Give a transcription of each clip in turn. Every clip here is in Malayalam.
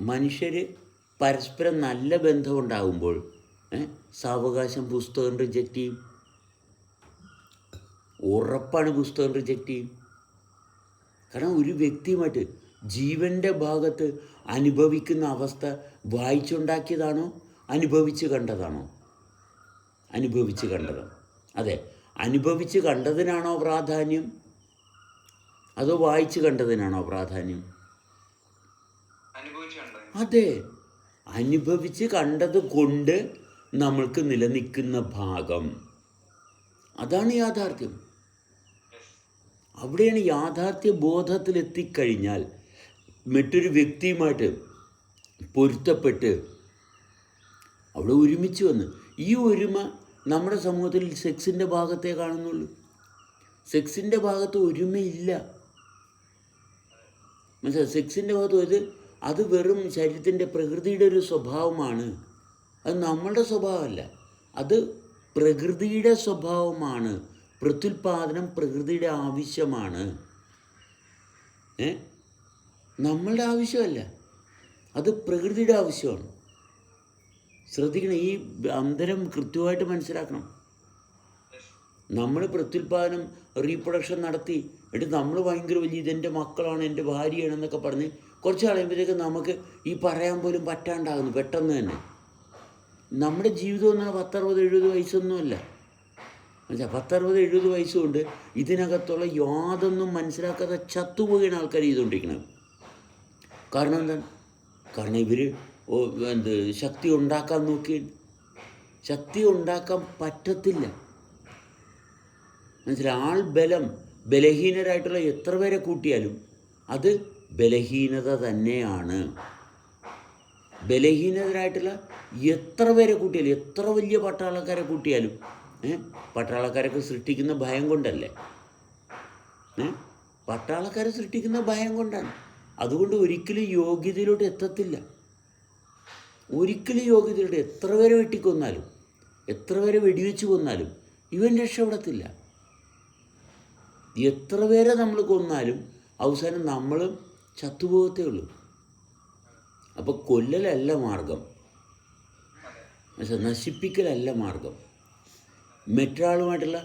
മനുഷ്യർ പരസ്പരം നല്ല ബന്ധമുണ്ടാകുമ്പോൾ സാവകാശം പുസ്തകം റിജക്റ്റ് ചെയ്യും. ഉറപ്പാണ് പുസ്തകം റിജക്റ്റ് ചെയ്യും. കാരണം ഒരു വ്യക്തിയുമായിട്ട് ജീവൻ്റെ ഭാഗത്ത് അനുഭവിക്കുന്ന അവസ്ഥ വായിച്ചുണ്ടാക്കിയതാണോ അനുഭവിച്ച് കണ്ടതാണോ? അനുഭവിച്ച് കണ്ടതാണ്. അതെ, അനുഭവിച്ച് കണ്ടതിനാണോ പ്രാധാന്യം അതോ വായിച്ച് കണ്ടതിനാണോ പ്രാധാന്യം? അതെ, അനുഭവിച്ച് കണ്ടത് കൊണ്ട് നമ്മൾക്ക് നിലനിൽക്കുന്ന ഭാഗം, അതാണ് യാഥാർത്ഥ്യം. അവിടെയാണ് യാഥാർത്ഥ്യ ബോധത്തിലെത്തിക്കഴിഞ്ഞാൽ മറ്റൊരു വ്യക്തിയുമായിട്ട് പൊരുത്തപ്പെട്ട് അവിടെ ഒരുമിച്ച് വന്ന് ഈ ഒരുമ നമ്മുടെ സമൂഹത്തിൽ സെക്സിൻ്റെ ഭാഗത്തേ കാണുന്നുള്ളൂ. സെക്സിൻ്റെ ഭാഗത്ത് ഒരുമയില്ല. മനസ്സിലായി? സെക്സിൻ്റെ ഭാഗത്ത് അത് വെറും ശരീരത്തിൻ്റെ പ്രകൃതിയുടെ ഒരു സ്വഭാവമാണ്. അത് നമ്മളുടെ സ്വഭാവമല്ല, അത് പ്രകൃതിയുടെ സ്വഭാവമാണ്. പ്രത്യുൽപാദനം പ്രകൃതിയുടെ ആവശ്യമാണ്, നമ്മളുടെ ആവശ്യമല്ല. അത് പ്രകൃതിയുടെ ആവശ്യമാണ്. ശ്രദ്ധിക്കണം, ഈ അന്തരം കൃത്യമായിട്ട് മനസ്സിലാക്കണം. നമ്മൾ പ്രത്യുൽപാദനം റീപ്രൊഡക്ഷൻ നടത്തി എന്നിട്ട് നമ്മൾ ഭയങ്കര വലിയ ഇതെൻ്റെ മക്കളാണ് എൻ്റെ ഭാര്യയാണെന്നൊക്കെ പറഞ്ഞ് കുറച്ച് കളയുമ്പോഴത്തേക്ക് നമുക്ക് ഈ പറയാൻ പോലും പറ്റാണ്ടാകുന്നു പെട്ടെന്ന് തന്നെ. നമ്മുടെ ജീവിതം എന്ന് പറഞ്ഞാൽ 10-60-70 വയസ്സൊന്നുമല്ല. മനസ്സിലായി? 10-60-70 വയസ്സുകൊണ്ട് ഇതിനകത്തുള്ള യാതൊന്നും മനസ്സിലാക്കാതെ ചത്തുപോകുന്ന ആൾക്കാർ ചെയ്തുകൊണ്ടിരിക്കണം. കാരണം എന്താണ്? കാരണം ഇവർ ശക്തി ഉണ്ടാക്കാൻ നോക്കി. ശക്തി ഉണ്ടാക്കാൻ പറ്റത്തില്ല. മനസ്സിലായി? ആൾബലം ബലഹീനരായിട്ടുള്ള എത്ര പേരെ കൂട്ടിയാലും അത് ബലഹീനത തന്നെയാണ്. ബലഹീനരായിട്ടുള്ള എത്ര പേരെ കൂട്ടിയാലും, എത്ര വലിയ പട്ടാളക്കാരെ കൂട്ടിയാലും പട്ടാളക്കാരൊക്കെ സൃഷ്ടിക്കുന്ന ഭയം കൊണ്ടല്ലേ? പട്ടാളക്കാരെ സൃഷ്ടിക്കുന്ന ഭയം കൊണ്ടാണ്. അതുകൊണ്ട് ഒരിക്കലും യോഗ്യതയിലോട്ട് എത്തത്തില്ല. ഒരിക്കലും യോഗ്യതയിലോട്ട് എത്ര പേരെ വെട്ടിക്കൊന്നാലും, എത്ര പേരെ വെടിവെച്ച് കൊന്നാലും ഇവൻ രക്ഷപ്പെടത്തില്ല. എത്ര പേരെ നമ്മൾ കൊന്നാലും അവസാനം നമ്മളും ചത്തുപോകത്തേ ഉള്ളൂ. അപ്പോൾ കൊല്ലലല്ല മാർഗം, നശിപ്പിക്കലല്ല മാർഗം. മറ്റൊരാളുമായിട്ടുള്ള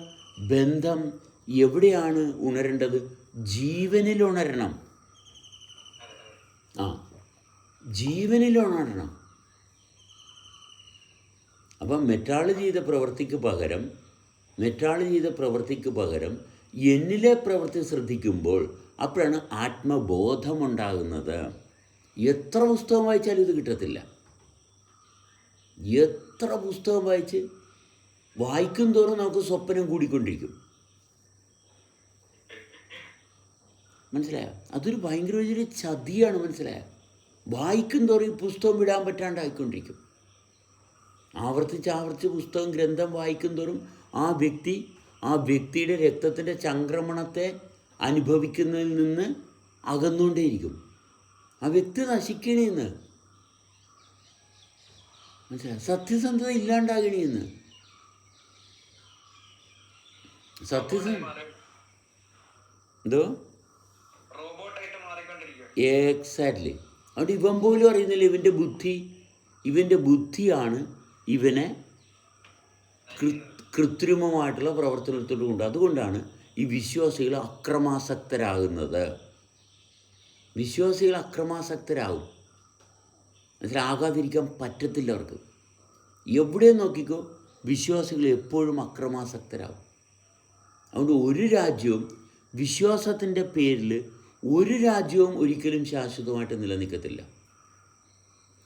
ബന്ധം എവിടെയാണ് ഉണരേണ്ടത്? ജീവനിൽ ഉണരണം. ജീവനിൽ ഉണരണം. അപ്പം മറ്റൊരാൾ ചെയ്ത പ്രവൃത്തിക്ക് പകരം എന്നിലെ പ്രവൃത്തി ശ്രദ്ധിക്കുമ്പോൾ അപ്പോഴാണ് ആത്മബോധമുണ്ടാകുന്നത്. എത്ര പുസ്തകം വായിച്ചാലും ഇത് കിട്ടത്തില്ല. എത്ര പുസ്തകം വായിക്കും തോറും നമുക്ക് സ്വപ്നം കൂടിക്കൊണ്ടിരിക്കും. മനസ്സിലായോ? അതൊരു ഭയങ്കര വലിയൊരു ചതിയാണ്. മനസ്സിലായോ? വായിക്കും തോറും ഈ പുസ്തകം വിടാൻ പറ്റാണ്ടായിക്കൊണ്ടിരിക്കും. ആവർത്തിച്ച് പുസ്തകം ഗ്രന്ഥം വായിക്കും തോറും ആ വ്യക്തിയുടെ രക്തത്തിൻ്റെ ചംക്രമണത്തെ അനുഭവിക്കുന്നതിൽ നിന്ന് അകന്നുകൊണ്ടേയിരിക്കും. ആ വ്യക്തി നശിക്കണേന്ന്. മനസ്സിലായി? സത്യസന്ധത ഇല്ലാണ്ടാകണേന്ന്. എന്തോ എക്സാക്ട്ലി. അതുകൊണ്ട് ഇവൻ പോലും അറിയുന്നില്ല ഇവൻ്റെ ബുദ്ധിയാണ് ഇവനെ കൃത്രിമമായിട്ടുള്ള പ്രവർത്തനത്തോട് കൊണ്ട്. അതുകൊണ്ടാണ് ഈ വിശ്വാസികൾ അക്രമാസക്തരാകുന്നത്. വിശ്വാസികൾ അക്രമാസക്തരാകും. മനസ്സിലാകാതിരിക്കാൻ പറ്റത്തില്ല അവർക്ക്. എവിടെ നോക്കിക്കോ, വിശ്വാസികൾ എപ്പോഴും അക്രമാസക്തരാകും. അതുകൊണ്ട് ഒരു രാജ്യവും വിശ്വാസത്തിൻ്റെ പേരിൽ ഒരിക്കലും ശാശ്വതമായിട്ട് നിലനിൽക്കത്തില്ല.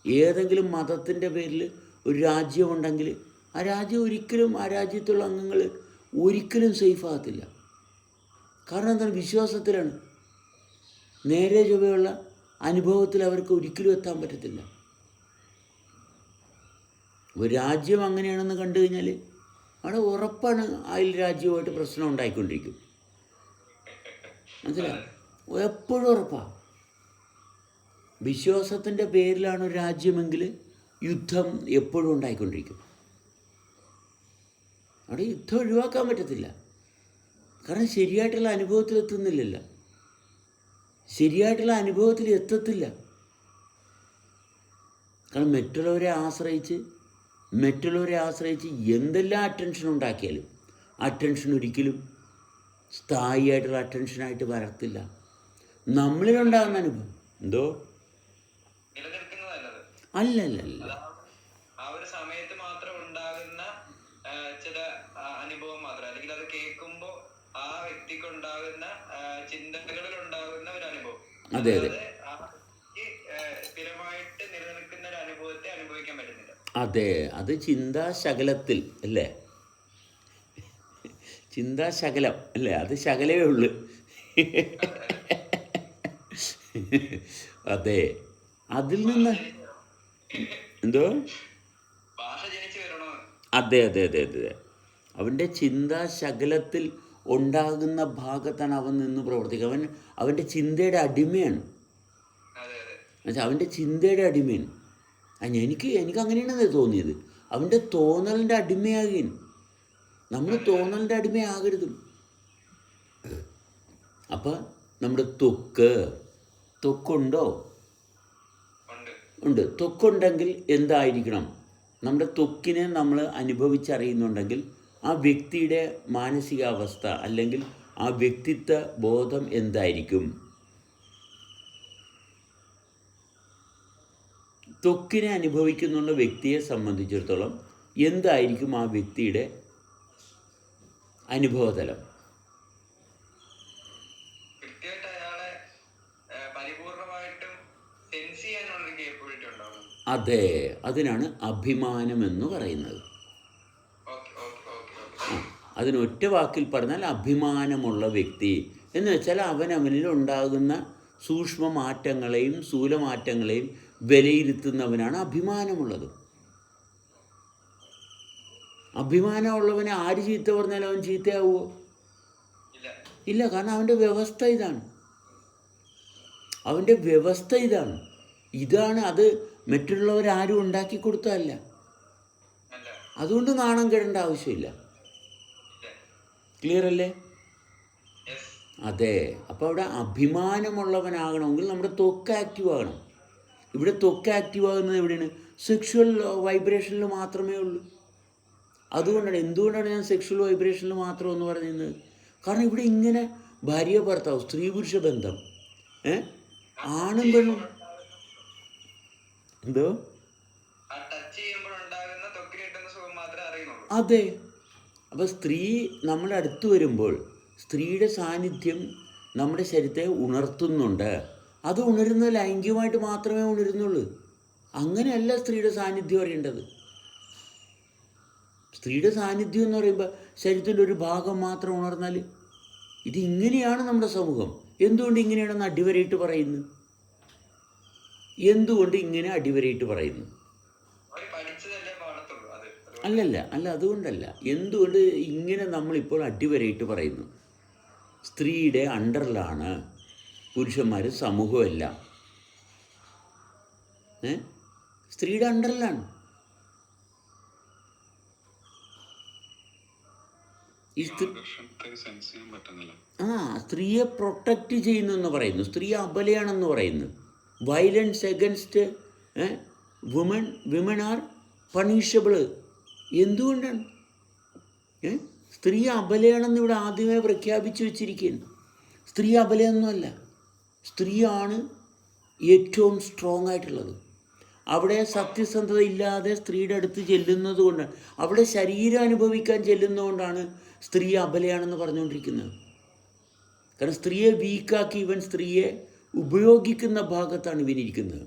ഏതെങ്കിലും മതത്തിൻ്റെ പേരിൽ ഒരു രാജ്യമുണ്ടെങ്കിൽ ആ രാജ്യം ഒരിക്കലും, ആ രാജ്യത്തുള്ള അംഗങ്ങൾ ഒരിക്കലും സേഫ് ആകത്തില്ല. കാരണം എന്താണ്? വിശ്വാസത്തിലാണ്. നേരെ ചൊവ്വയുള്ള അനുഭവത്തിൽ അവർക്ക് ഒരിക്കലും എത്താൻ പറ്റത്തില്ല. ഒരു രാജ്യം അങ്ങനെയാണെന്ന് കണ്ടു കഴിഞ്ഞാൽ അവിടെ ഉറപ്പാണ് അയൽ രാജ്യവുമായിട്ട് പ്രശ്നം ഉണ്ടായിക്കൊണ്ടിരിക്കും. മനസ്സിലായി? എപ്പോഴും ഉറപ്പാണ്. വിശ്വാസത്തിൻ്റെ പേരിലാണ് ഒരു രാജ്യമെങ്കിൽ യുദ്ധം എപ്പോഴും ഉണ്ടായിക്കൊണ്ടിരിക്കും. അവിടെ യുദ്ധം ഒഴിവാക്കാൻ പറ്റത്തില്ല. കാരണം ശരിയായിട്ടുള്ള അനുഭവത്തിൽ എത്തത്തില്ല. കാരണം മറ്റുള്ളവരെ ആശ്രയിച്ച് എന്തെല്ലാം അറ്റൻഷൻ ഉണ്ടാക്കിയാലും അറ്റൻഷൻ ഒരിക്കലും സ്ഥായിയായിട്ടുള്ള അറ്റൻഷനായിട്ട് വരത്തില്ല. നമ്മളിലുണ്ടാകുന്ന അനുഭവം എന്തോ അല്ലല്ല ആ ഒരു സമയത്ത് മാത്രം ഉണ്ടാകുന്ന ചില അനുഭവം മാത്രം, അല്ലെങ്കിൽ അത് കേൾക്കുമ്പോൾ ആ വ്യക്തിക്ക് ഉണ്ടാകുന്ന ചിന്തകളിൽ ഉണ്ടാകുന്ന ഒരു അനുഭവം. അതെ അതെ സ്ഥിരമായിട്ട് നിലനിൽക്കുന്ന ഒരു അനുഭവത്തെ അനുഭവിക്കാൻ പറ്റുന്നില്ല. അതെ, അത് ചിന്താശകലത്തിൽ അല്ലേ, ചിന്താശകലം അല്ലേ, അത് ശകലമേ ഉള്ളു. അതെ, അതിൽ നിന്ന് എന്തോ ഭാഷ ജനിച്ചു വരണോ? അതെ അതെ അതെ അതെ, അവൻ്റെ ചിന്താശകലത്തിൽ ഉണ്ടാകുന്ന ഭാഗത്താണ് അവൻ നിന്ന് പ്രവർത്തിക്കുക. അവൻ്റെ ചിന്തയുടെ അടിമയാണ്. എന്നുവെച്ചാൽ അവൻ്റെ ചിന്തയുടെ അടിമയാണ്. എനിക്ക് അങ്ങനെയാണെന്ന് തോന്നിയത്. അവൻ്റെ തോന്നലിൻ്റെ അടിമയാകുകയും നമ്മൾ തോന്നലിൻ്റെ അടിമയാകരുതും. അപ്പം നമ്മുടെ ത്വക്കുണ്ടോ? ഉണ്ട്. ത്വക്കുണ്ടെങ്കിൽ എന്തായിരിക്കണം? നമ്മുടെ ത്വക്കിനെ നമ്മൾ അനുഭവിച്ചറിയുന്നുണ്ടെങ്കിൽ ആ വ്യക്തിയുടെ മാനസികാവസ്ഥ അല്ലെങ്കിൽ ആ വ്യക്തിത്വ ബോധം എന്തായിരിക്കും? ത്വക്കിനെ അനുഭവിക്കുന്നുള്ള വ്യക്തിയെ സംബന്ധിച്ചിടത്തോളം എന്തായിരിക്കും ആ വ്യക്തിയുടെ അനുഭവതലം? അതെ, അതിനാണ് അഭിമാനമെന്ന് പറയുന്നത്. അതിനൊറ്റ വാക്കിൽ പറഞ്ഞാൽ അഭിമാനമുള്ള വ്യക്തി എന്ന് വെച്ചാൽ അവനവനിൽ ഉണ്ടാകുന്ന സൂക്ഷ്മ മാറ്റങ്ങളെയും സ്ഥൂലമാറ്റങ്ങളെയും വിലയിരുത്തുന്നവനാണ് അഭിമാനമുള്ളത്. അഭിമാനമുള്ളവനെ ആര് ചീത്ത പറഞ്ഞാലും അവൻ ചീത്തയാവുമോ? ഇല്ല, കാരണം അവൻ്റെ വ്യവസ്ഥ ഇതാണ്. അത് മറ്റുള്ളവരാരും ഉണ്ടാക്കി കൊടുത്തതല്ല. അതുകൊണ്ട് നാണം കെടേണ്ട ആവശ്യമില്ല. ക്ലിയർ അല്ലേ? അതെ. അപ്പോൾ അവിടെ അഭിമാനമുള്ളവനാകണമെങ്കിൽ നമ്മുടെ ത്വക്ക് ആക്റ്റീവ് ആകണം. ഇവിടെ ത്വക്ക് ആക്റ്റീവ് ആകുന്നത് എവിടെയാണ്? സെക്ഷുവൽ വൈബ്രേഷനിൽ മാത്രമേ ഉള്ളൂ. എന്തുകൊണ്ടാണ് ഞാൻ സെക്ഷുവൽ വൈബ്രേഷനിൽ മാത്രം എന്ന് പറയുന്നത്? കാരണം ഇവിടെ ഇങ്ങനെ ഭാര്യ ഭർത്താവ്, സ്ത്രീ പുരുഷ ബന്ധം, ആണും പെണ്ണും എന്തോ അതെ. അപ്പോൾ സ്ത്രീ നമ്മുടെ അടുത്ത് വരുമ്പോൾ സ്ത്രീയുടെ സാന്നിധ്യം നമ്മുടെ ശരീരത്തെ ഉണർത്തുന്നുണ്ട്. അത് ഉണരുന്നത് ലൈംഗികമായിട്ട് മാത്രമേ ഉണരുന്നുള്ളൂ. അങ്ങനെയല്ല സ്ത്രീയുടെ സാന്നിധ്യം അറിയേണ്ടത്. സ്ത്രീയുടെ സാന്നിധ്യം എന്ന് പറയുമ്പോൾ ശരീരത്തിൻ്റെ ഒരു ഭാഗം മാത്രം ഉണർന്നാൽ ഇതിങ്ങനെയാണ് നമ്മുടെ സമൂഹം. എന്തുകൊണ്ട് ഇങ്ങനെയാണെന്ന് അടിവരയിട്ട് പറയുന്നു? അല്ല, അതുകൊണ്ടല്ല. എന്തുകൊണ്ട് ഇങ്ങനെ നമ്മളിപ്പോൾ അടിവരയിട്ട് പറയുന്നു? സ്ത്രീയുടെ അണ്ടറിലാണ് പുരുഷന്മാർ, സമൂഹമെല്ലാം സ്ത്രീയുടെ അണ്ടറിലാണ്. സ്ത്രീയെ പ്രൊട്ടക്റ്റ് ചെയ്യുന്നു എന്ന് പറയുന്നു. സ്ത്രീ അബലയാണെന്ന് പറയുന്നു. Violence against women are punishable. എന്തുകൊണ്ടാണ്? സ്ത്രീ അബലയാണെന്ന് ഇവിടെ ആദ്യമേ പ്രഖ്യാപിച്ചു വെച്ചിരിക്കുന്നു. സ്ത്രീ അബലയൊന്നുമല്ല. സ്ത്രീയാണ് ഏറ്റവും സ്ട്രോങ് ആയിട്ടുള്ളത്. അവിടെ സത്യസന്ധത ഇല്ലാതെ സ്ത്രീയുടെ അടുത്ത് ചെല്ലുന്നത് കൊണ്ടാണ്, അവിടെ ശരീരം അനുഭവിക്കാൻ ചെല്ലുന്നതുകൊണ്ടാണ് സ്ത്രീ അബലയാണെന്ന് പറഞ്ഞുകൊണ്ടിരിക്കുന്നത്. കാരണം സ്ത്രീയെ വീക്കാക്കി ഇവൻ സ്ത്രീയെ ഉപയോഗിക്കുന്ന ഭാഗത്താണ് ഇവനിരിക്കുന്നത്.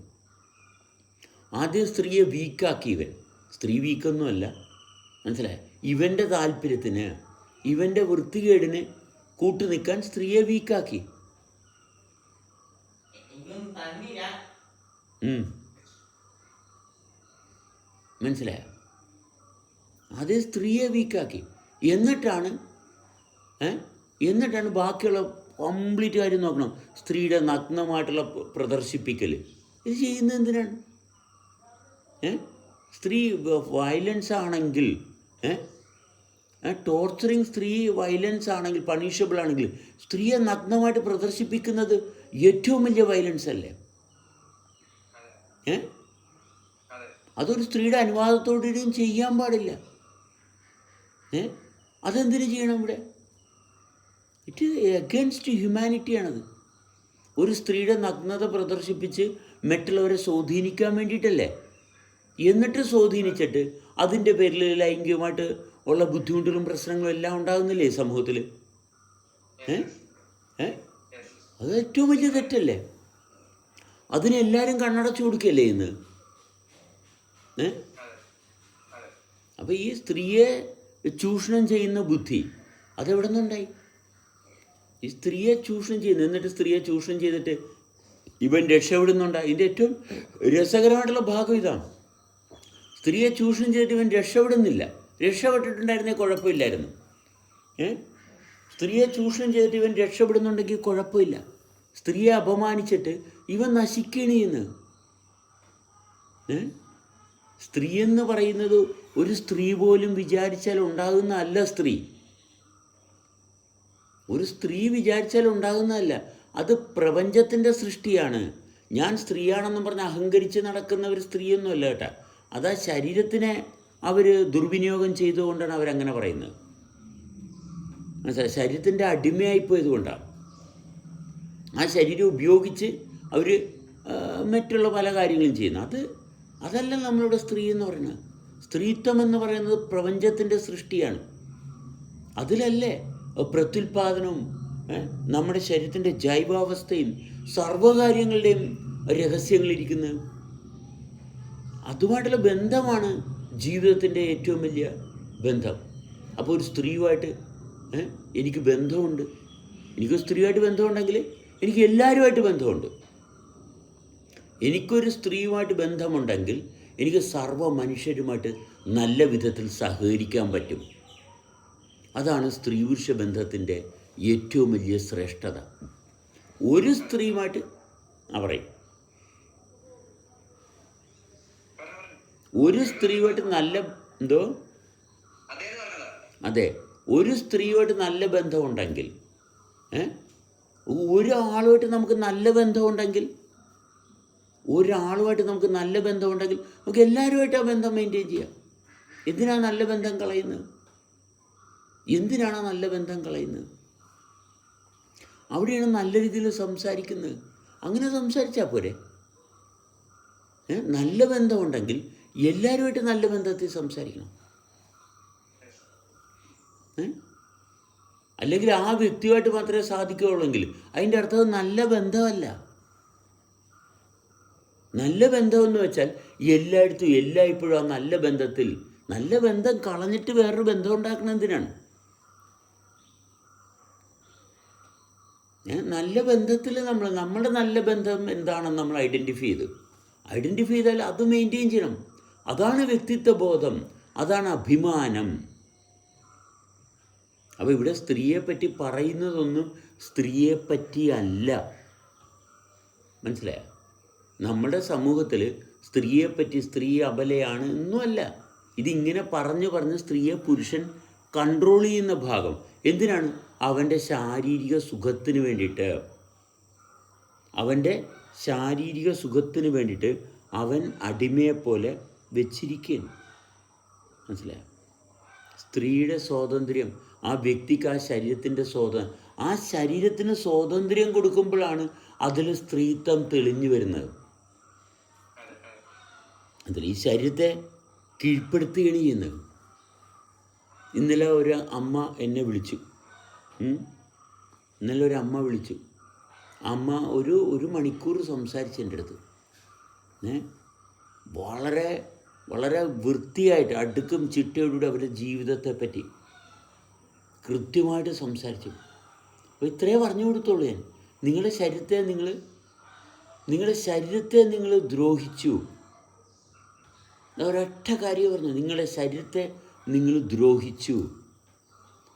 ആദ്യം സ്ത്രീയെ വീക്കാക്കി സ്ത്രീ വീക്കൊന്നുമല്ല, മനസ്സിലായി? ഇവൻ്റെ താല്പര്യത്തിന്, ഇവൻ്റെ വൃത്തികേടിന് കൂട്ടു നിൽക്കാൻ സ്ത്രീയെ വീക്കാക്കി. മനസ്സിലായോ? അതേ സ്ത്രീയെ വീക്കാക്കി. എന്നിട്ടാണ് ബാക്കിയുള്ള കംപ്ലീറ്റ് കാര്യം നോക്കണം. സ്ത്രീയുടെ നഗ്നമായിട്ടുള്ള പ്രദർശിപ്പിക്കൽ ഇത് ചെയ്യുന്നത് എന്തിനാണ്? സ്ത്രീ വയലൻസ് ആണെങ്കിൽ, ടോർച്ചറിങ് സ്ത്രീ വയലൻസ് ആണെങ്കിൽ, പണിഷബിൾ ആണെങ്കിൽ, സ്ത്രീയെ നഗ്നമായിട്ട് പ്രദർശിപ്പിക്കുന്നത് ഏറ്റവും വലിയ വയലൻസ് അല്ലേ? അതൊരു സ്ത്രീയുടെ അനുവാദത്തോടുകൂടിയും ചെയ്യാൻ പാടില്ല. അതെന്തിനു ചെയ്യണം ഇവിടെ? ഇറ്റ് ഈസ് എഗൻസ്റ്റ് ഹ്യൂമാനിറ്റിയാണത്. ഒരു സ്ത്രീയുടെ നഗ്നത പ്രദർശിപ്പിച്ച് മറ്റുള്ളവരെ സ്വാധീനിക്കാൻ വേണ്ടിയിട്ടല്ലേ? എന്നിട്ട് സ്വാധീനിച്ചിട്ട് അതിൻ്റെ പേരിൽ ലൈംഗികമായിട്ട് ഉള്ള ബുദ്ധിമുട്ടുകളും പ്രശ്നങ്ങളും എല്ലാം ഉണ്ടാകുന്നില്ലേ സമൂഹത്തിൽ? അത് ഏറ്റവും വലിയ തെറ്റല്ലേ? അതിനെല്ലാവരും കണ്ണടച്ചു കൊടുക്കുകയല്ലേ ഇന്ന്? അപ്പോൾ ഈ സ്ത്രീയെ ചൂഷണം ചെയ്യുന്ന ബുദ്ധി അതെവിടെ നിന്നുണ്ടായി? ഈ സ്ത്രീയെ ചൂഷണം ചെയ്യുന്നു, എന്നിട്ട് സ്ത്രീയെ ചൂഷണം ചെയ്തിട്ട് ഇവൻ രക്ഷപ്പെടുന്നുണ്ടായി. ഇതിൻ്റെ ഏറ്റവും രസകരമായിട്ടുള്ള ഭാഗം ഇതാണ്. സ്ത്രീയെ ചൂഷണം ചെയ്തിട്ട് ഇവൻ രക്ഷപ്പെടുന്നില്ല. രക്ഷപ്പെട്ടിട്ടുണ്ടായിരുന്നേ കുഴപ്പമില്ലായിരുന്നു. സ്ത്രീയെ ചൂഷണം ചെയ്തിട്ട് ഇവൻ രക്ഷപ്പെടുന്നുണ്ടെങ്കിൽ കുഴപ്പമില്ല. സ്ത്രീയെ അപമാനിച്ചിട്ട് ഇവൻ നശിക്കണി എന്ന്. സ്ത്രീ എന്ന് പറയുന്നത് ഒരു സ്ത്രീ പോലും വിചാരിച്ചാൽ ഉണ്ടാകുന്ന അല്ല. സ്ത്രീ ഒരു സ്ത്രീ വിചാരിച്ചാൽ ഉണ്ടാകുന്നതല്ല. അത് പ്രപഞ്ചത്തിൻ്റെ സൃഷ്ടിയാണ്. ഞാൻ സ്ത്രീയാണെന്നും പറഞ്ഞ് അഹങ്കരിച്ച് നടക്കുന്ന ഒരു സ്ത്രീയൊന്നുമല്ല കേട്ടോ. അതാ ശരീരത്തിനെ അവർ ദുർവിനിയോഗം ചെയ്തുകൊണ്ടാണ് അവരങ്ങനെ പറയുന്നത്. മനസ്സിലായി? ശരീരത്തിൻ്റെ അടിമയായിപ്പോയത് കൊണ്ടാണ്. ആ ശരീരം ഉപയോഗിച്ച് അവർ മറ്റുള്ള പല കാര്യങ്ങളും ചെയ്യുന്നു. അതല്ല നമ്മളുടെ സ്ത്രീ എന്ന് പറയുന്നത്. സ്ത്രീത്വം എന്ന് പറയുന്നത് പ്രപഞ്ചത്തിൻ്റെ സൃഷ്ടിയാണ്. അതിലല്ലേ പ്രത്യുൽപാദനവും നമ്മുടെ ശരീരത്തിൻ്റെ ജൈവാവസ്ഥയും സർവ്വകാര്യങ്ങളുടെയും രഹസ്യങ്ങളിരിക്കുന്നത്. അതുമായിട്ടുള്ള ബന്ധമാണ് ജീവിതത്തിൻ്റെ ഏറ്റവും വലിയ ബന്ധം. അപ്പോൾ ഒരു സ്ത്രീയുമായിട്ട് എനിക്ക് ബന്ധമുണ്ട്. എനിക്ക് സ്ത്രീയുമായിട്ട് ബന്ധമുണ്ടെങ്കിൽ എനിക്ക് എല്ലാവരുമായിട്ട് ബന്ധമുണ്ട്. എനിക്കൊരു സ്ത്രീയുമായിട്ട് ബന്ധമുണ്ടെങ്കിൽ എനിക്ക് സർവ്വ മനുഷ്യരുമായിട്ട് നല്ല വിധത്തിൽ സഹകരിക്കാൻ പറ്റും. അതാണ് സ്ത്രീ പുരുഷ ബന്ധത്തിൻ്റെ ഏറ്റവും വലിയ ശ്രേഷ്ഠത. ഒരു സ്ത്രീയുമായിട്ട് പറയും, ഒരു സ്ത്രീയുമായിട്ട് നല്ല അതെ, ഒരു സ്ത്രീയുമായിട്ട് നല്ല ബന്ധമുണ്ടെങ്കിൽ, ഒരാളുമായിട്ട് നമുക്ക് നല്ല ബന്ധമുണ്ടെങ്കിൽ നമുക്ക് എല്ലാവരുമായിട്ട് ആ ബന്ധം മെയിൻറ്റെയിൻ ചെയ്യാം. എന്തിനാണ് നല്ല ബന്ധം കളയുന്നത്? അവിടെയാണ് നല്ല രീതിയിൽ സംസാരിക്കുന്നത്. അങ്ങനെ സംസാരിച്ചാൽ പോരെ? നല്ല ബന്ധമുണ്ടെങ്കിൽ എല്ലാവരുമായിട്ട് നല്ല ബന്ധത്തിൽ സംസാരിക്കണം. അല്ലെങ്കിൽ ആ വ്യക്തിയുമായിട്ട് മാത്രമേ സാധിക്കുകയുള്ളെങ്കിൽ അതിൻ്റെ അർത്ഥം നല്ല ബന്ധമല്ല. നല്ല ബന്ധമെന്ന് വെച്ചാൽ എല്ലായിടത്തും എല്ലായ്പ്പോഴും ആ നല്ല ബന്ധം കളഞ്ഞിട്ട് വേറൊരു ബന്ധം ഉണ്ടാക്കണം. എന്തിനാണ്? നല്ല ബന്ധത്തിൽ നമ്മുടെ നല്ല ബന്ധം എന്താണെന്ന് നമ്മൾ ഐഡൻറ്റിഫൈ ചെയ്താൽ അത് മെയിൻറ്റെയിൻ ചെയ്യണം. അതാണ് വ്യക്തിത്വ ബോധം, അതാണ് അഭിമാനം. അപ്പോൾ ഇവിടെ സ്ത്രീയെപ്പറ്റി പറയുന്നതൊന്നും സ്ത്രീയെപ്പറ്റി അല്ല. മനസ്സിലായോ? നമ്മുടെ സമൂഹത്തിൽ സ്ത്രീയെപ്പറ്റി സ്ത്രീ അബലയാണ് ഒന്നുമല്ല. ഇതിങ്ങനെ പറഞ്ഞ് സ്ത്രീയെ പുരുഷൻ കൺട്രോൾ ചെയ്യുന്ന ഭാഗം എന്തിനാണ്? അവൻ്റെ ശാരീരിക സുഖത്തിന് വേണ്ടിയിട്ട് അവൻ അടിമയെപ്പോലെ വെച്ചിരിക്കുകയാണ്. മനസ്സിലായോ? സ്ത്രീയുടെ സ്വാതന്ത്ര്യം, ആ വ്യക്തിക്ക് ആ ശരീരത്തിൻ്റെ ആ ശരീരത്തിന് സ്വാതന്ത്ര്യം കൊടുക്കുമ്പോഴാണ് അതിൽ സ്ത്രീത്വം തെളിഞ്ഞു വരുന്നത്. അതിൽ ഈ ശരീരത്തെ കീഴ്പ്പെടുത്തുകയാണ് ചെയ്യുന്നത്. ഇന്നലെ ഒരു അമ്മ എന്നെ വിളിച്ചു. അമ്മ ഒരു മണിക്കൂർ സംസാരിച്ചു എൻ്റെ അടുത്ത്. വളരെ വളരെ വൃത്തിയായിട്ട് അടുക്കും ചിട്ടയോടുകൂടി അവരുടെ ജീവിതത്തെപ്പറ്റി കൃത്യമായിട്ട് സംസാരിച്ചു. അപ്പോൾ ഇത്രയേ പറഞ്ഞു കൊടുത്തോളൂ ഞാൻ. നിങ്ങളുടെ ശരീരത്തെ നിങ്ങൾ ദ്രോഹിച്ചു. ഒരൊറ്റ കാര്യം പറഞ്ഞു, നിങ്ങളുടെ ശരീരത്തെ നിങ്ങൾ ദ്രോഹിച്ചു.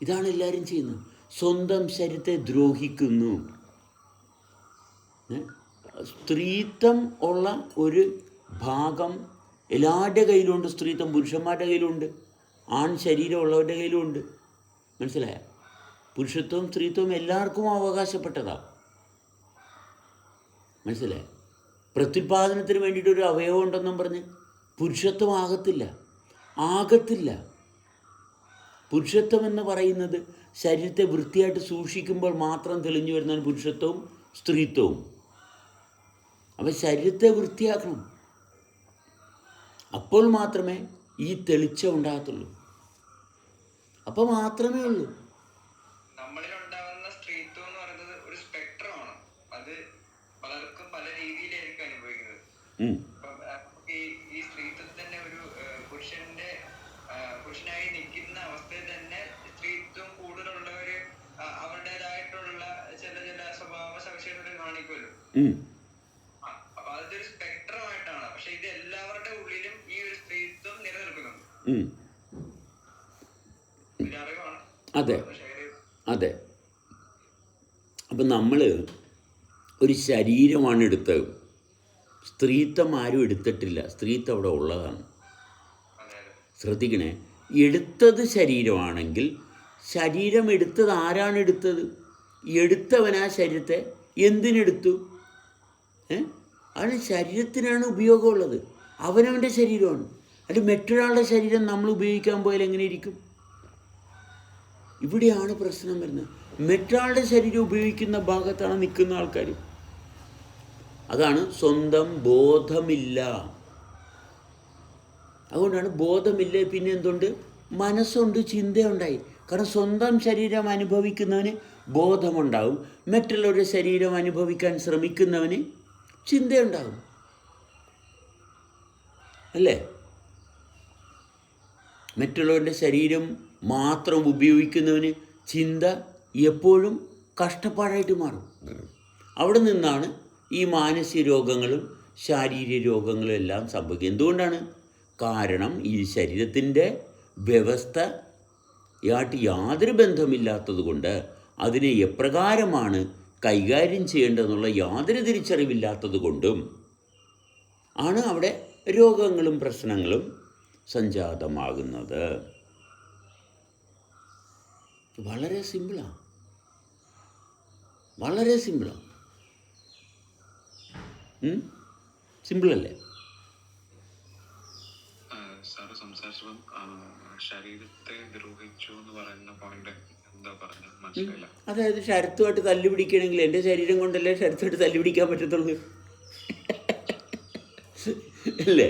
ഇതാണ് എല്ലാവരും ചെയ്യുന്നത്. സ്വന്തം ശരീരത്തെ ദ്രോഹിക്കുന്നു. സ്ത്രീത്വം ഉള്ള ഒരു ഭാഗം എല്ലാവരുടെ കയ്യിലുണ്ട്. സ്ത്രീത്വം പുരുഷന്മാരുടെ കയ്യിലുണ്ട്, ആൺ ശരീരമുള്ളവരുടെ കയ്യിലുണ്ട്. മനസ്സിലായ? പുരുഷത്വവും സ്ത്രീത്വവും എല്ലാവർക്കും അവകാശപ്പെട്ടതാണ്. മനസ്സിലായ? പ്രത്യുൽപാദനത്തിന് വേണ്ടിയിട്ടൊരു അവയവം ഉണ്ടെന്നും പറഞ്ഞ് പുരുഷത്വം ആകത്തില്ല. പുരുഷത്വം എന്ന് പറയുന്നത് ശരീരത്തെ വൃത്തിയായിട്ട് സൂക്ഷിക്കുമ്പോൾ മാത്രം തെളിഞ്ഞു വരുന്നതാണ് പുരുഷത്വവും സ്ത്രീത്വവും. അപ്പോൾ ശരീരത്തെ വൃത്തിയാക്കണം, അപ്പോൾ മാത്രമേ ഈ തെളിച്ചം ഉണ്ടാകത്തുള്ളൂ. അപ്പോൾ മാത്രമേ ഉള്ളൂ. നമ്മളിലുണ്ടാകുന്ന സ്ത്രീത്വം എന്ന് പറയുന്നത് ഒരു സ്പെക്ട്രമാണ്. അത് പലർക്കും പല രീതിയിലായിരിക്കും അനുഭവിക്കുന്നത്. ഇപ്പം ഈ സ്ത്രീത്വത്തിൽ തന്നെ ഒരു പുരുഷനായി നിൽക്കുന്ന അവസ്ഥയിൽ തന്നെ സ്ത്രീത്വം കൂടുതലുള്ളവര് അവരുടേതായിട്ടുള്ള ചില സ്വഭാവ സവിശേഷതകൾ കാണിക്കുമല്ലോ. അപ്പൊ അതൊരു സ്പെക്ട്രമായിട്ടാണ്. പക്ഷെ ഇത് എല്ലാവരുടെ ഉള്ളിലും ഈ ഒരു സ്ത്രീത്വം നിലനിൽക്കുന്നുണ്ട്. അറിവാണ്. അതെ. അപ്പം നമ്മൾ ഒരു ശരീരമാണ് എടുത്തത്. സ്ത്രീത്വം ആരും എടുത്തിട്ടില്ല. സ്ത്രീത്വം അവിടെ ഉള്ളതാണ്. ശ്രദ്ധിക്കണേ, എടുത്തത് ശരീരമാണെങ്കിൽ ശരീരം എടുത്തത് ആരാണ് എടുത്തത്? എടുത്തവൻ ആ ശരീരത്തെ എന്തിനെടുത്തു? അതിന് ശരീരത്തിനാണ് ഉപയോഗമുള്ളത്. അവനവൻ്റെ ശരീരമാണ്. അത് മറ്റൊരാളുടെ ശരീരം നമ്മൾ ഉപയോഗിക്കാൻ പോയാൽ എങ്ങനെ ഇരിക്കും? ഇവിടെയാണ് പ്രശ്നം വരുന്നത്. മറ്റൊരാളുടെ ശരീരം ഉപയോഗിക്കുന്ന ഭാഗത്താണ് നിൽക്കുന്ന ആൾക്കാർ. അതാണ് സ്വന്തം ബോധമില്ല. അതുകൊണ്ടാണ് ബോധമില്ല. പിന്നെ എന്തുകൊണ്ട്? മനസ്സുണ്ട്, ചിന്തയുണ്ടായി. കാരണം സ്വന്തം ശരീരം അനുഭവിക്കുന്നവന് ബോധമുണ്ടാവും, മറ്റുള്ളവരുടെ ശരീരം അനുഭവിക്കാൻ ശ്രമിക്കുന്നവന് ചിന്തയുണ്ടാകും. അല്ലേ? മറ്റുള്ളവരുടെ ശരീരം മാത്രം ഉപയോഗിക്കുന്നവന് ചിന്ത എപ്പോഴും കഷ്ടപ്പാടായിട്ട് മാറും. അവിടെ നിന്നാണ് ഈ മാനസിക രോഗങ്ങളും ശാരീരിക രോഗങ്ങളും എല്ലാം സംഭവിക്കുക. എന്തുകൊണ്ടാണ്? കാരണം ഈ ശരീരത്തിൻ്റെ വ്യവസ്ഥയായിട്ട് യാതൊരു ബന്ധമില്ലാത്തത് കൊണ്ട്, അതിനെ എപ്രകാരമാണ് കൈകാര്യം ചെയ്യേണ്ടതെന്നുള്ള യാതൊരു തിരിച്ചറിവില്ലാത്തത് കൊണ്ടും ആണ് അവിടെ രോഗങ്ങളും പ്രശ്നങ്ങളും സംജാതമാകുന്നത്. വളരെ സിമ്പിളാണ്. സിമ്പിളല്ലേ? സാറ് സംസാരിച്ചപ്പം ശരീരത്തെ ദ്രോഹിച്ചു എന്ന് പറയുന്ന പോയിന്റ് എന്താ പറഞ്ഞത് മനസ്സിലായില്ല. അതായത് ശരത്തുമായിട്ട് തല്ലു പിടിക്കണമെങ്കിൽ എൻ്റെ ശരീരം കൊണ്ടല്ലേ ശരത്തുമായിട്ട് തല്ലു പിടിക്കാൻ പറ്റത്തുള്ളൂ. അല്ലേ?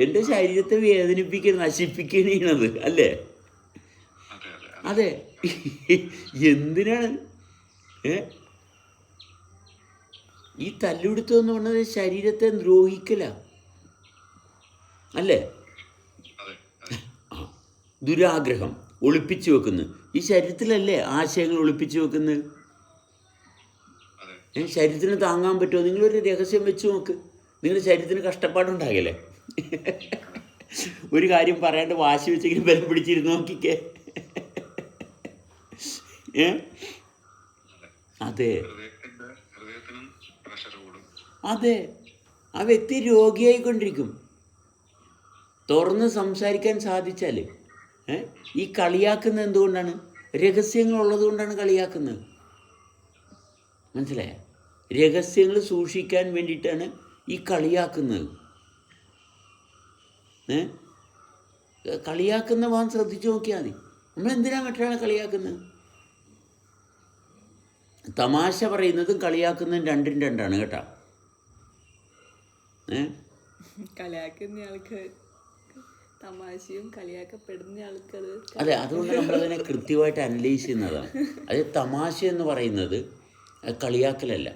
എൻ്റെ ശരീരത്തെ വേദനിപ്പിക്കുക, നശിപ്പിക്കുകയാണ് ചെയ്യണത്. അല്ലേ? അതെ. എന്തിനാണ് ഈ തല്ലുപിടുത്തം എന്ന് പറഞ്ഞത്? ശരീരത്തെ ദ്രോഹിക്കല അല്ലേ? ദുരാഗ്രഹം ഒളിപ്പിച്ചു വെക്കുന്നു. ഈ ശരീരത്തിലല്ലേ ആശയങ്ങൾ ഒളിപ്പിച്ചു വെക്കുന്നത്? ശരീരത്തിന് താങ്ങാൻ പറ്റുമോ? നിങ്ങളൊരു രഹസ്യം വെച്ച് നോക്ക്. നിങ്ങളുടെ ശരീരത്തിന് കഷ്ടപ്പാടുണ്ടാകില്ലേ? ഒരു കാര്യം പറയാണ്ട് വാശി വെച്ചെങ്കിലും ബലം പിടിച്ചിരുന്ന് നോക്കിക്കേ. അതെ, ആ വ്യക്തി രോഗിയായിക്കൊണ്ടിരിക്കും. തുറന്ന് സംസാരിക്കാൻ സാധിച്ചാൽ ഈ കളിയാക്കുന്നത് എന്തുകൊണ്ടാണ്? രഹസ്യങ്ങളുള്ളത് കൊണ്ടാണ് കളിയാക്കുന്നത്. മനസ്സിലായ? രഹസ്യങ്ങൾ സൂക്ഷിക്കാൻ വേണ്ടിയിട്ടാണ് ഈ കളിയാക്കുന്നത്. കളിയാക്കുന്ന ഭാഗം ശ്രദ്ധിച്ചു നോക്കിയാൽ മതി. നമ്മളെന്തിനാണ് മറ്റൊരാളെ കളിയാക്കുന്നത്? തമാശ പറയുന്നതും കളിയാക്കുന്നതും രണ്ടും രണ്ടാണ് കേട്ടോ. കളിയാക്കുന്ന ആൾക്ക് തമാശയും കളിയാക്കപ്പെടുന്ന ആൾക്ക് അതെ. അതുകൊണ്ട് നമ്മളതിനെ കൃത്യമായിട്ട് അനലൈസ് ചെയ്യുന്നതാണ്. അത് തമാശ എന്ന് പറയുന്നത് കളിയാക്കലല്ല.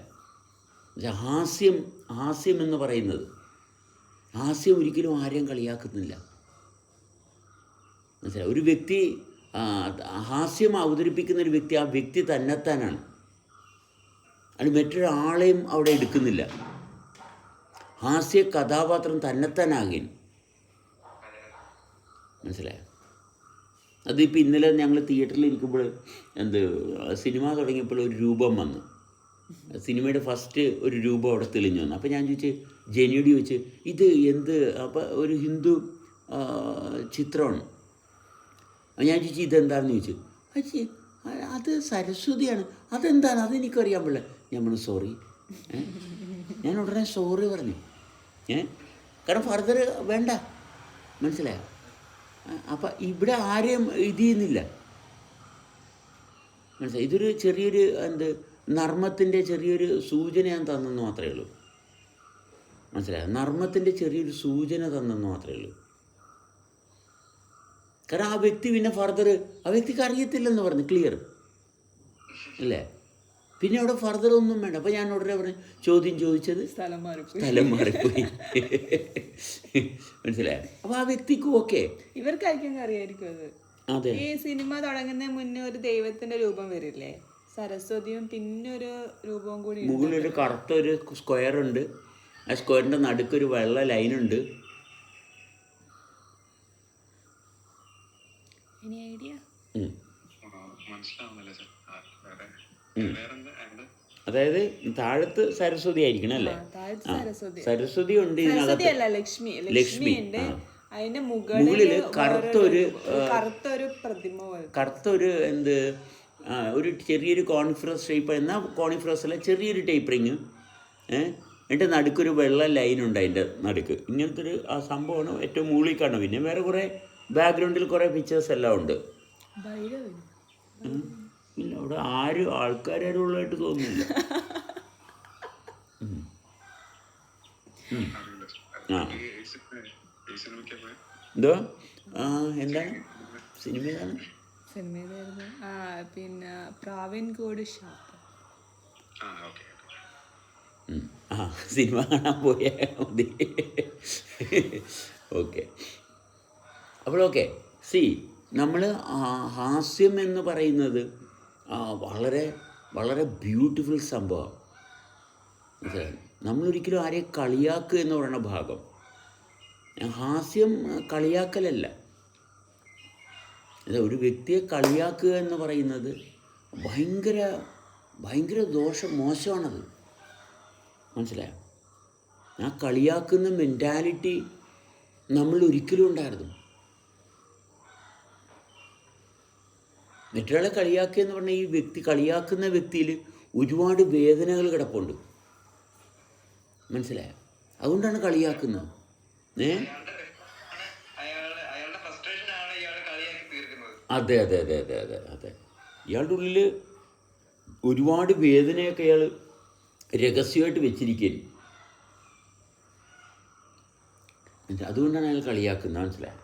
ഹാസ്യം എന്ന് പറയുന്നത്, ഹാസ്യം ഒരിക്കലും ആരെയും കളിയാക്കുന്നില്ല. മനസ്സിലായി? ഒരു വ്യക്തി ഹാസ്യം അവതരിപ്പിക്കുന്ന ഒരു വ്യക്തി, ആ വ്യക്തി തന്നെത്താനാണ്. അത് മറ്റൊരാളെയും അവിടെ എടുക്കുന്നില്ല. ഹാസ്യ കഥാപാത്രം തന്നെത്താനാകേൻ. മനസ്സിലായോ? അതിപ്പോൾ ഇന്നലെ ഞങ്ങൾ തിയേറ്ററിൽ ഇരിക്കുമ്പോൾ സിനിമ തുടങ്ങിയപ്പോൾ ഒരു രൂപം വന്നു. സിനിമയുടെ ഫസ്റ്റ് ഒരു രൂപം അവിടെ തെളിഞ്ഞു വന്നു. അപ്പോൾ ഞാൻ ചോദിച്ചു, ജെനിയോട് ചോദിച്ചു, ഇത് എന്ത്? അപ്പോൾ ഒരു ഹിന്ദു ചിത്രമാണ്. ഞാൻ ചോദിച്ചു, ഇതെന്താണെന്ന് ചോദിച്ചു. ചേച്ചി അത് സരസ്വതിയാണ്. അതെന്താണ്? അതെനിക്കറിയാൻ പാടില്ല. ഞാൻ പറഞ്ഞു സോറി. ഞാൻ ഉടനെ സോറി പറഞ്ഞു. കാരണം ഫർദർ വേണ്ട. മനസ്സിലായോ? അപ്പം ഇവിടെ ആരെയും ഇത് ചെയ്യുന്നില്ല. മനസ്സിലായി? ഇതൊരു ചെറിയൊരു നർമ്മത്തിൻ്റെ ചെറിയൊരു സൂചന ഞാൻ തന്നെന്ന് മാത്രമേ ഉള്ളൂ. മനസ്സിലായോ? നർമ്മത്തിൻ്റെ ചെറിയൊരു സൂചന തന്നെന്ന് മാത്രമേ ഉള്ളൂ. കാരണം ആ വ്യക്തി പിന്നെ ഫർദർ ആ വ്യക്തിക്ക് അറിയത്തില്ലെന്ന് പറഞ്ഞു, ക്ലിയർ അല്ലേ? പിന്നെ അവിടെ ഫർദർ ഒന്നും വേണ്ട. അപ്പം ഞാൻ ഉടനെ പറഞ്ഞു, ചോദ്യം ചോദിച്ചത് സ്ഥലം മാറിപ്പോയി. മനസ്സിലായോ? അപ്പോൾ ആ വ്യക്തിക്ക് ഓക്കെ, ഇവർക്കായിരിക്കും അറിയായിരിക്കും അത്. അതെ. ഈ സിനിമ തുടങ്ങുന്നതിന് മുന്നേ ഒരു ദൈവത്തിന്റെ രൂപം വരില്ലേ, സരസ്വതിയും പിന്നെ ഒരു രൂപവും കൂടി. മുകളിലൊരു കറുത്ത ഒരു സ്ക്വയർ ഉണ്ട്, ആ സ്ക്വയറിൻ്റെ നടുക്കൊരു വെള്ള ലൈനുണ്ട്. ഐഡിയ മനസ്സിലാവുന്നില്ല സർ. അതായത് താഴത്ത് സരസ്വതി ആയിരിക്കണം അല്ലേ? സരസ്വതി ഉണ്ട് ഇതിനകത്ത്, ലക്ഷ്മി. അതിന്റെ മുകളിൽ കറുത്തൊരു പ്രതിമ, കറുത്തൊരു ഒരു ചെറിയൊരു കോൺഫറൻസ് ഷേപ്പ്. എന്നാൽ കോൺഫറൻസ് അല്ല, ചെറിയൊരു ടേപ്പറിങ്. എന്നിട്ട് നടുക്കൊരു വെള്ള ലൈനുണ്ട് അതിൻ്റെ നടുക്ക്. ഇങ്ങനത്തെ ഒരു ആ സംഭവമാണ് ഏറ്റവും മുകളിൽ കാണുന്നത്. പിന്നെ വേറെ കുറേ ബാക്ക്ഗ്രൗണ്ടിൽ കുറേ പിക്ചേഴ്സ് എല്ലാം ഉണ്ട്. ഇല്ല, അവിടെ ആൾക്കാരും ഉള്ളതായിട്ട് തോന്നുന്നില്ല. എന്തോ എന്താണ് സിനിമ? ഏതാണ് സിനിമ? പിന്നെ പ്രാവിൻകോട് ഷാപ്പ്. സിനിമ കാണാൻ പോയാൽ മതി. ഓക്കെ. അപ്പോൾ ഓക്കെ, നമ്മൾ ഹാസ്യം എന്ന് പറയുന്നത് വളരെ വളരെ ബ്യൂട്ടിഫുൾ സംഭവമാണ്. മനസ്സിലായി? നമ്മളൊരിക്കലും ആരെയും കളിയാക്കുക എന്ന് പറയുന്ന ഭാഗം, ഹാസ്യം കളിയാക്കലല്ല. ഒരു വ്യക്തിയെ കളിയാക്കുക എന്ന് പറയുന്നത് ഭയങ്കര ഭയങ്കര മോശമാണത്. മനസ്സിലായോ? ആ കളിയാക്കുന്ന മെൻറ്റാലിറ്റി നമ്മൾ ഒരിക്കലും ഉണ്ടായിരുന്നു. മറ്റൊരാളെ കളിയാക്കുക എന്ന് പറഞ്ഞാൽ ഈ കളിയാക്കുന്ന വ്യക്തിയിൽ ഒരുപാട് വേദനകൾ കിടപ്പുണ്ട്. മനസ്സിലായോ? അതുകൊണ്ടാണ് കളിയാക്കുന്നത്. അതെ അതെ അതെ അതെ അതെ അതെ. ഇയാളുടെ ഉള്ളിൽ ഒരുപാട് വേദനയൊക്കെ ഇയാൾ രഹസ്യമായിട്ട് വെച്ചിരിക്കുന്നു. അതുകൊണ്ടാണ് അയാൾ കളിയാക്കുന്നത്. മനസ്സിലായോ?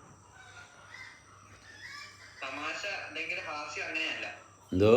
എന്തോ